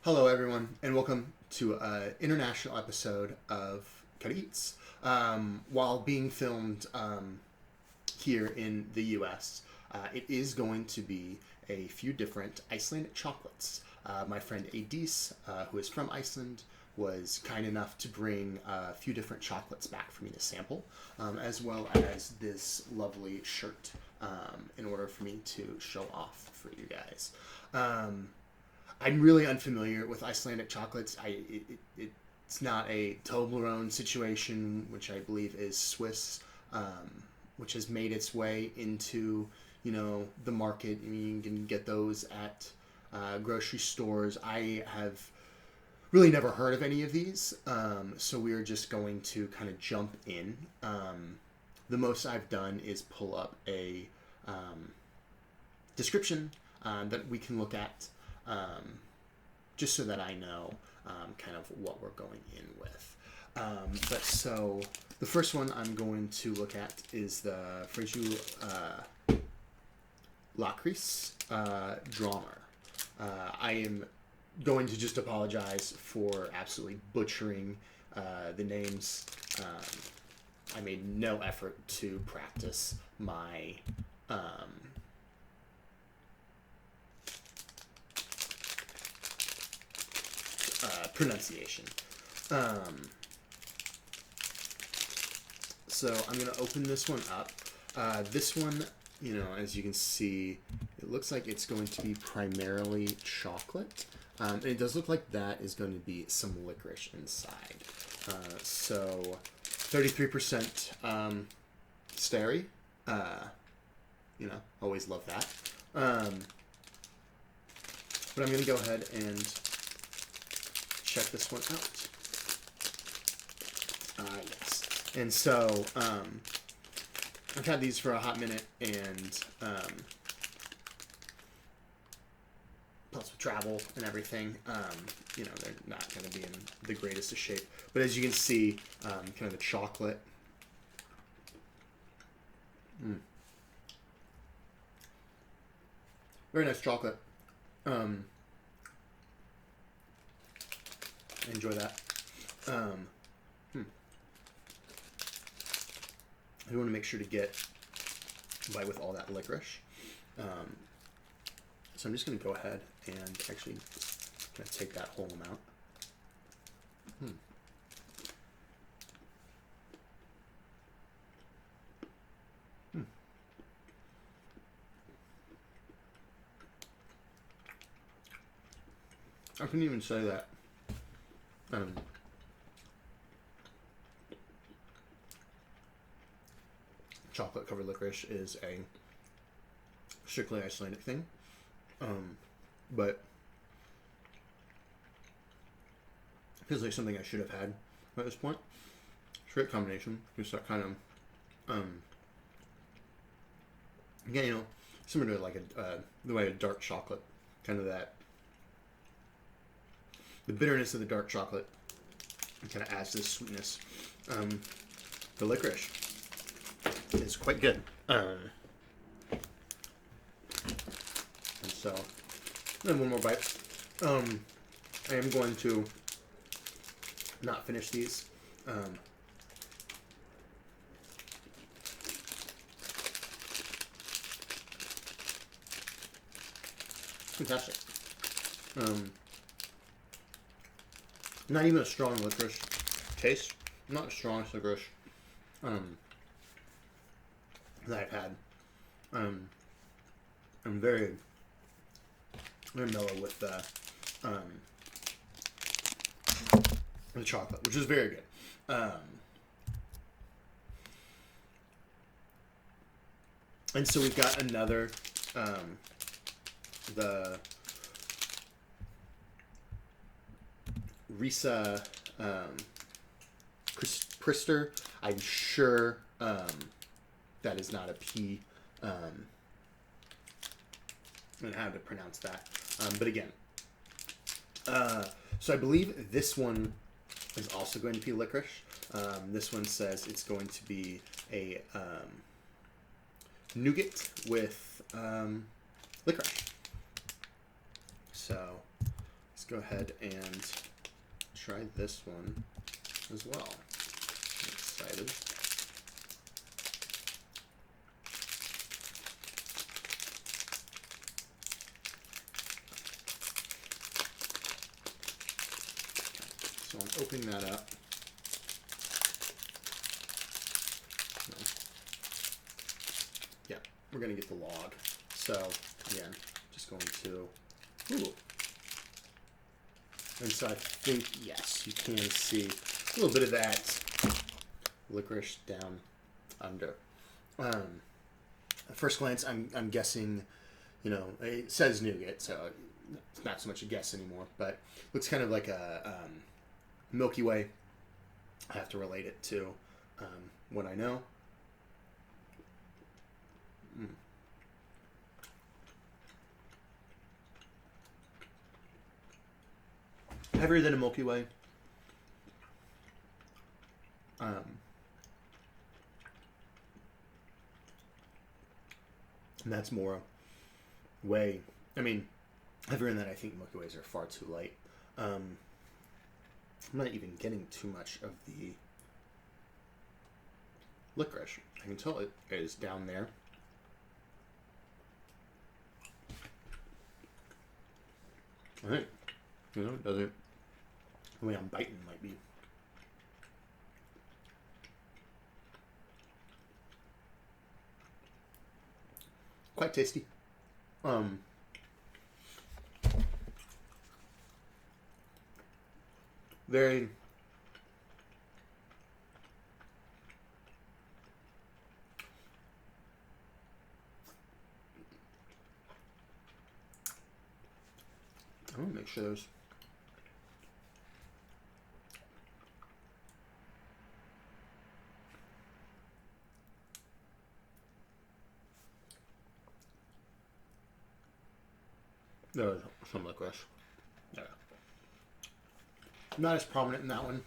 Hello, everyone, and welcome to an international episode of Cutty. While being filmed here in the U.S., it is going to be a few different Icelandic chocolates. My friend Adis, who is from Iceland, was kind enough to bring a few different chocolates back for me to sample, as well as this lovely shirt in order for me to show off for you guys. I'm really unfamiliar with Icelandic chocolates. It's not a Toblerone situation, which I believe is Swiss, which has made its way into, the market. I mean, you can get those at grocery stores. I have really never heard of any of these, so we are just going to kind of jump in. The most I've done is pull up a description that we can look at. Just so that I know kind of what we're going in with. So the first one I'm going to look at is the Freyja Draumur. I am going to just apologize for absolutely butchering the names. I made no effort to practice my pronunciation. So I'm going to open this one up. This one, as you can see, it looks like it's going to be primarily chocolate. And it does look like that is going to be some licorice inside. So 33% stary. Always love that. But I'm going to go ahead and check this one out. Yes. And so, I've had these for a hot minute, and plus with travel and everything, they're not going to be in the greatest of shape. But as you can see, kind of the chocolate. Very nice chocolate. Enjoy that. I want to make sure to get by with all that licorice. So I'm just going to go ahead and actually kind of take that whole amount. I couldn't even say that. Chocolate covered licorice is a strictly Icelandic thing, but it feels like something I should have had at this point. It's a great combination. Just that kind of, again, similar to like the way a dark chocolate, kind of that. The bitterness of the dark chocolate kind of adds this sweetness. The licorice is quite good. And so, then one more bite. I am going to not finish these. Fantastic. Not even a strong licorice taste. Not the strongest licorice that I've had. I'm very, very mellow with the chocolate, which is very good. And so we've got another, the Þristur. I'm sure that is not a P. I don't know how to pronounce that. But again, so I believe this one is also going to be licorice. This one says it's going to be a nougat with licorice. So let's go ahead and try this one as well. I'm excited. So I'm opening that up. No. Yeah, we're going to get the log. So, again, just going to... Ooh. And so I think, yes, you can see a little bit of that licorice down under. At first glance, I'm guessing, you know, it says nougat, so it's not so much a guess anymore, but looks kind of like a Milky Way. I have to relate it to what I know. Heavier than a Milky Way. And that's more way. I mean, heavier than that. I think Milky Ways are far too light. I'm not even getting too much of the licorice. I can tell it is down there. I think, you know, it doesn't. The way I'm biting might be. Quite tasty. Very I want to make sure there's some licorice. Yeah. Not as prominent in that one.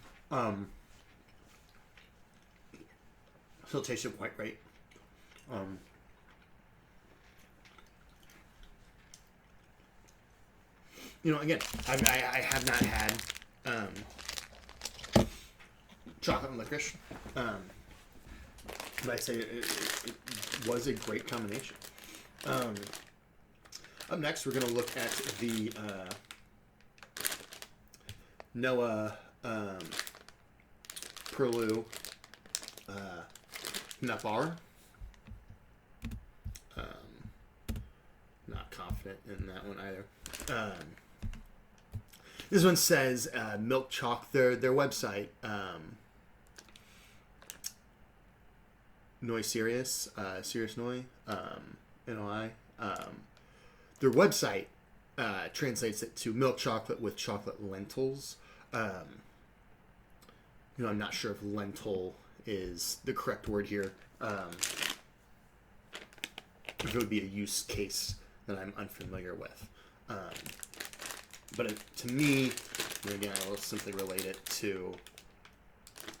Still tasted quite great. You know, again, I have not had chocolate and licorice, but I'd say it was a great combination. Up next, we're going to look at the Noah Perlu Hnappar. Not confident in that one either. This one says milk chalk. Their website, Noi Siríus, Siríus Noi, NOI. Their website translates it to milk chocolate with chocolate lentils. You know, I'm not sure if lentil is the correct word here. If it would be a use case that I'm unfamiliar with. But to me, again, I will simply relate it to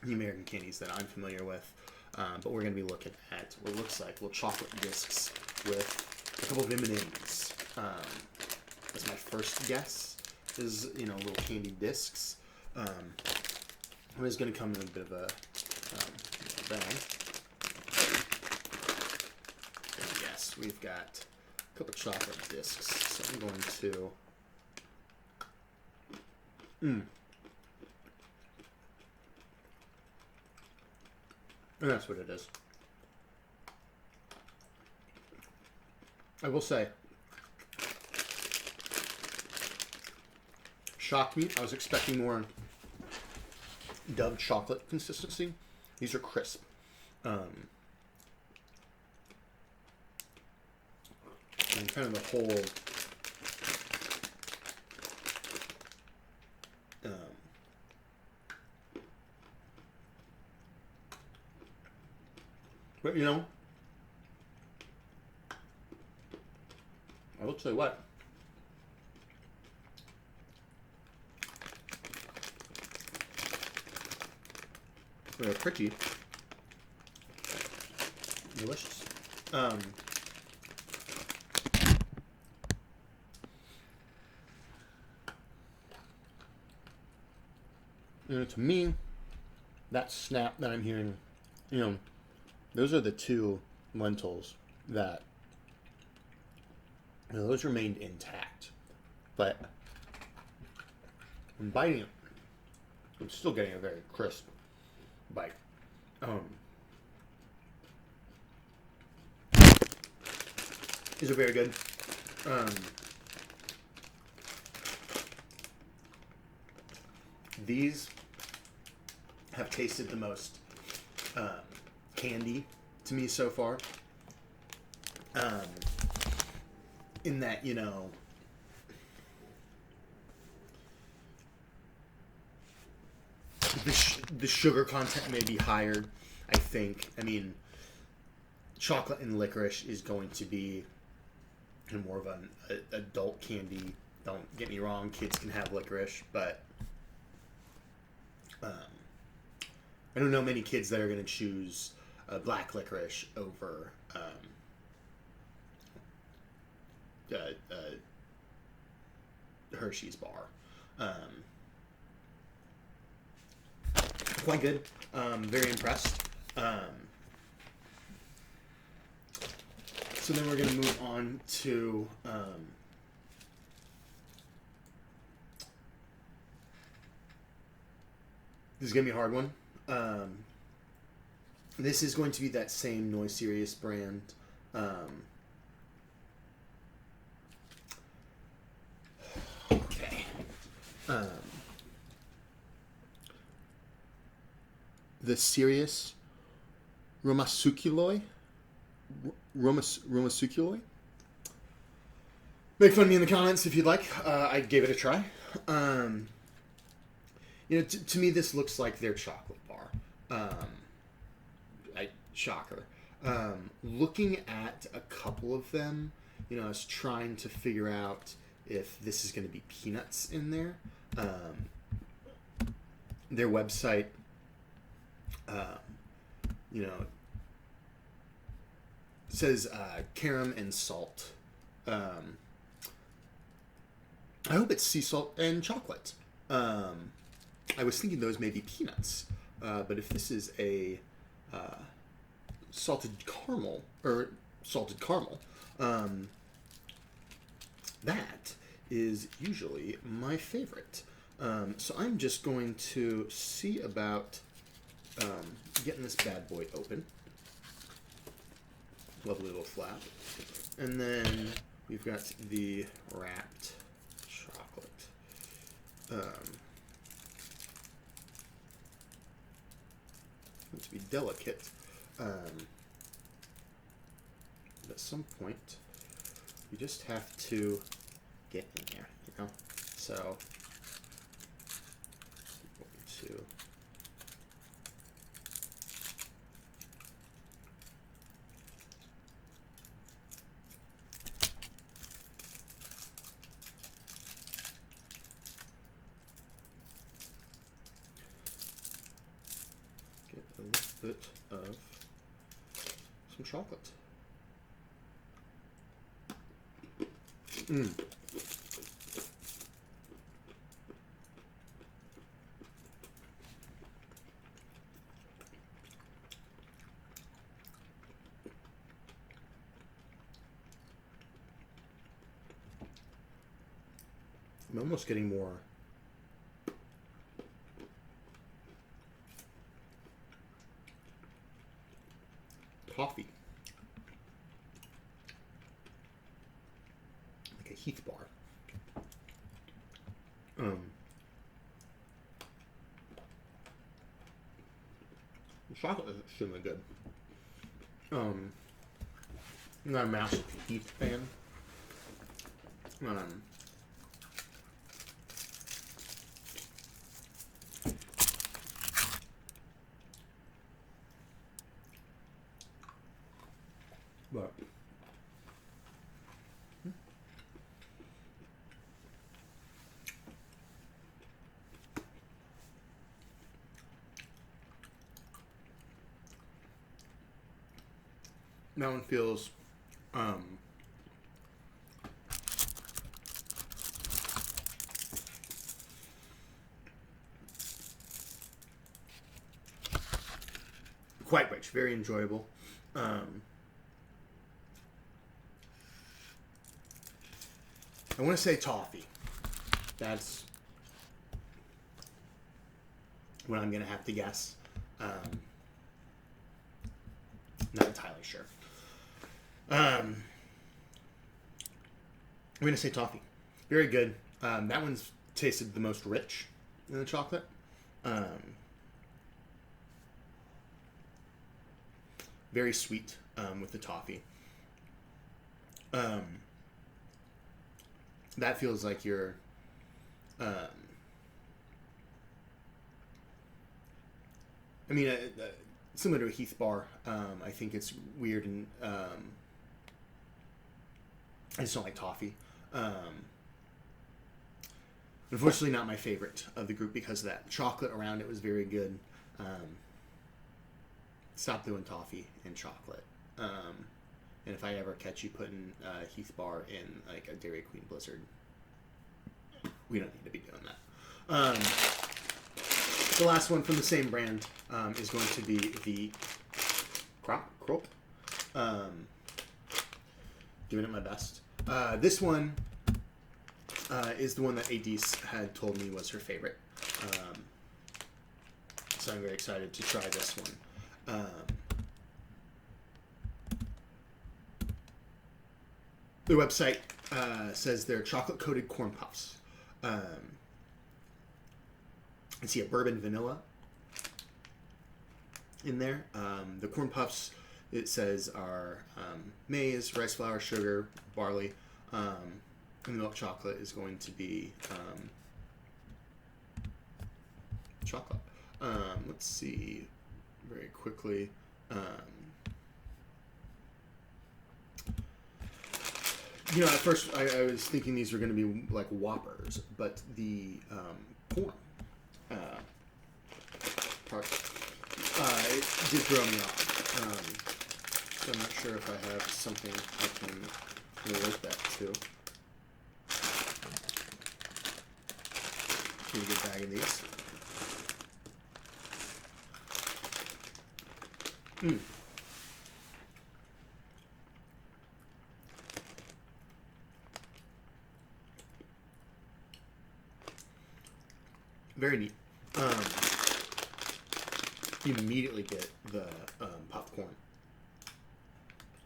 the American candies that I'm familiar with. But we're going to be looking at what looks like little chocolate discs with a couple of M&Ms. That's my first guess. Is, you know, little candy discs. It's going to come in a bit of a bag. And yes, we've got a couple chocolate discs. So I'm going to. And that's what it is. I will say, shocked me. I was expecting more Dove chocolate consistency. These are crisp. And kind of the whole but you know, I will tell you what. They're pretty delicious. To me, that snap that I'm hearing, those are the two lentils that, those remained intact. But when biting it, I'm still getting a very crisp bite. These are very good. These have tasted the most candy to me so far. In that, the sugar content may be higher, I think. I mean, chocolate and licorice is going to be more of an adult candy. Don't get me wrong, kids can have licorice, but I don't know many kids that are going to choose black licorice over Hershey's bar. Quite good. Very impressed. So then we're going to move on to this is going to be a hard one. This is going to be that same Siríus brand. Okay. The Siríus Rjomasúkkulaði. Rjomasúkkulaði. Make fun of me in the comments if you'd like. I gave it a try. To me, this looks like their chocolate bar. Shocker. Looking at a couple of them, I was trying to figure out if this is going to be peanuts in there. Their website, says caram and salt. I hope it's sea salt and chocolate. I was thinking those may be peanuts, but if this is a salted caramel, that is usually my favorite. So I'm just going to see about getting this bad boy open. Lovely little flap. And then we've got the wrapped chocolate. To be delicate. At some point, you just have to get in there, So, going to get a little bit of some chocolate. I'm almost getting more toffee, like a Heath bar. The chocolate is extremely good. I'm not a massive Heath fan. But that one feels quite rich, very enjoyable. I want to say toffee. That's what I'm going to have to guess. Not entirely sure. I'm going to say toffee. Very good. That one's tasted the most rich in the chocolate. Very sweet with the toffee. That feels like you're I mean, similar to a Heath bar. I think it's weird and I just don't like toffee. Unfortunately, not my favorite of the group because of that. The chocolate around it was very good. Stop doing toffee and chocolate. And if I ever catch you putting Heath bar in like a Dairy Queen Blizzard, we don't need to be doing that. The last one from the same brand is going to be the Kropp. Doing it my best. This one is the one that Adise had told me was her favorite. So I'm very excited to try this one. The website says they're chocolate-coated corn puffs. I see a bourbon vanilla in there. The corn puffs, it says, are maize, rice flour, sugar, barley, and the milk chocolate is going to be chocolate. Let's see very quickly. You know, at first I was thinking these were going to be like Whoppers, but the corn part it did throw me off. So I'm not sure if I have something I can relate that to. Get a good bag of these. Very neat. You immediately get the popcorn.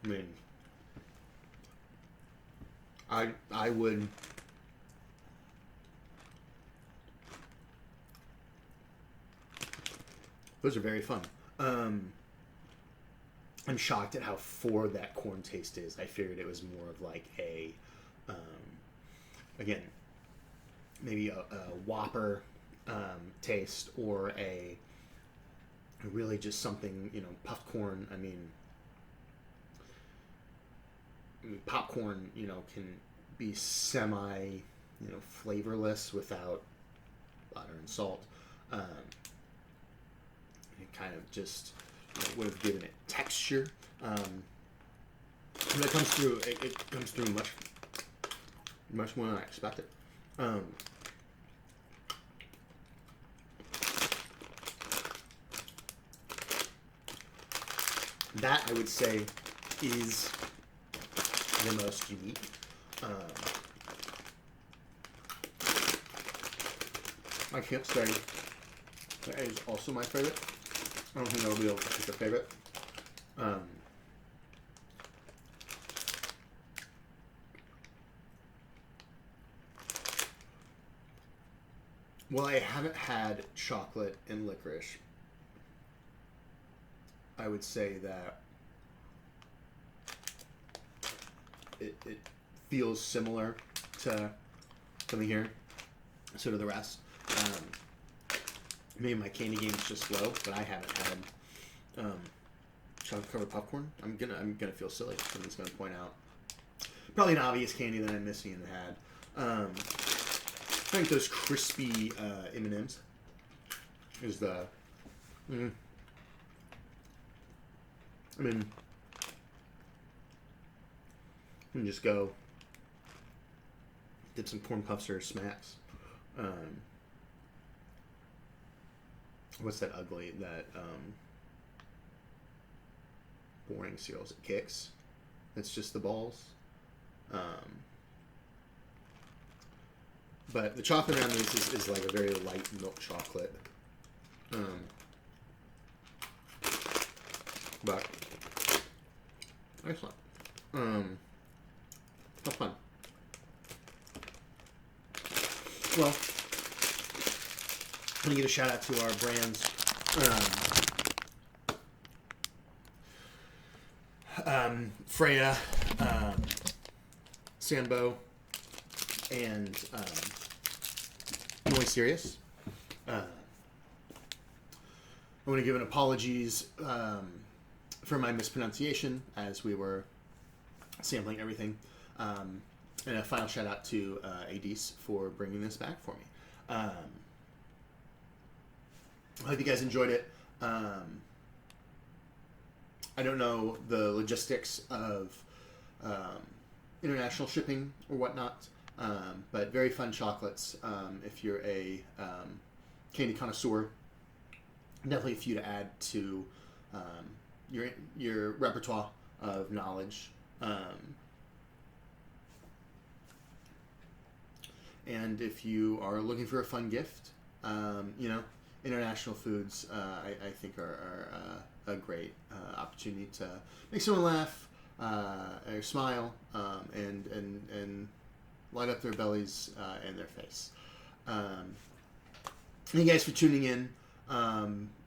I mean, I would. Those are very fun. I'm shocked at how forward that corn taste is. I figured it was more of like a, again, maybe a Whopper taste or a really just something, you know, puffed corn. I mean, popcorn, you know, can be semi, you know, flavorless without butter and salt. It kind of just, you know, would have given it texture. When it comes through, it comes through much more than I expected. That, I would say, is the most unique. My camp study is also my favorite. I don't think I'll be able to pick a favorite. Well, I haven't had chocolate and licorice. I would say that it feels similar to something here, so to the rest. Maybe my candy game is just low, but I haven't had chocolate covered popcorn. I'm gonna feel silly. Someone's gonna point out probably an obvious candy that I'm missing and had. I think those crispy M&Ms is the. I mean, you can just go dip some corn puffs or smacks. What's that ugly that boring cereals. It kicks. It's just the balls. But the chocolate around these is like a very light milk chocolate. But excellent. That's fun. Well, I'm gonna give a shout out to our brands. Freyja, Sambó, and Siríus. I want to give an apologies for my mispronunciation as we were sampling everything. And a final shout out to Adis for bringing this back for me. I hope you guys enjoyed it. I don't know the logistics of international shipping or whatnot, but very fun chocolates. If you're a candy connoisseur, definitely a few to add to your repertoire of knowledge. And if you are looking for a fun gift, international foods I think are a great opportunity to make someone laugh or smile and light up their bellies and their face. Thank you guys for tuning in.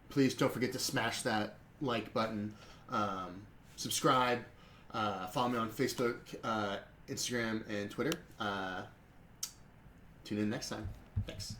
Please don't forget to smash that like button. Subscribe. Follow me on Facebook, Instagram, and Twitter. Tune in next time. Thanks.